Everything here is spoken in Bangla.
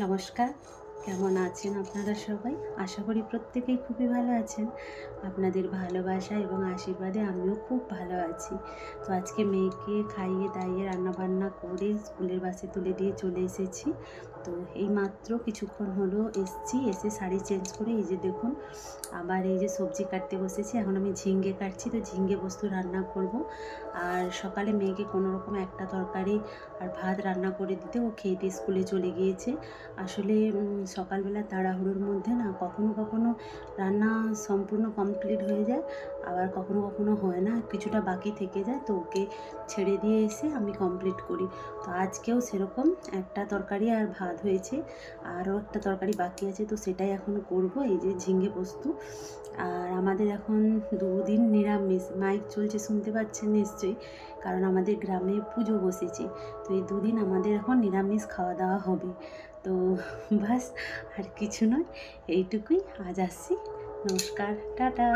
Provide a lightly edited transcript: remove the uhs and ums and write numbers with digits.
নমস্কার, কেমন আছেন আপনারা সবাই? আশা করি প্রত্যেকেই খুবই ভালো আছেন। আপনাদের ভালোবাসা এবং আশীর্বাদে আমিও খুব ভালো আছি। তো আজকে মেয়েকে খাইয়ে দাইয়ে রান্নাবান্না করে স্কুলের বাসে তুলে দিয়ে চলে এসেছি। তো এইমাত্র কিছুক্ষণ হলো এসছি, এসে শাড়ি চেঞ্জ করে এই যে দেখুন আবার এই যে সবজি কাটতে বসেছি। এখন আমি ঝিঙ্গে কাটছি, তো ঝিঙ্গে পোস্ত রান্না করব। আর সকালে মেয়েকে কোনোরকম একটা তরকারি আর ভাত রান্না করে দিতে ও খেয়ে দিয়ে স্কুলে চলে গিয়েছে। আসলে সকালবেলা তাড়াহুড়োর মধ্যে না কখনো কখনো রান্না সম্পূর্ণ কমপ্লিট হয়ে যায়, আবার কখনো কখনো হয় না, কিছুটা বাকি থেকে যায়, তো ওকে ছেড়ে দিয়ে এসে আমি কমপ্লিট করি। তো আজকেও সেরকম একটা তরকারি আর ভাত হয়েছে, আরও একটা তরকারি বাকি আছে, তো সেটাই এখন করব, এই যে ঝিঙ্গে পোস্ত। আর আমাদের এখন দুদিন নিরামিষ, মাইক চলছে শুনতে পাচ্ছেন নিশ্চয়ই, কারণ আমাদের গ্রামে পুজো বসেছে। তো এই দুদিন আমাদের এখন নিরামিষ খাওয়া দাওয়া হবে। তো বাস, আর কিছু নয়, এইটুকুই। আজ আসছি, নমস্কার, টাটা।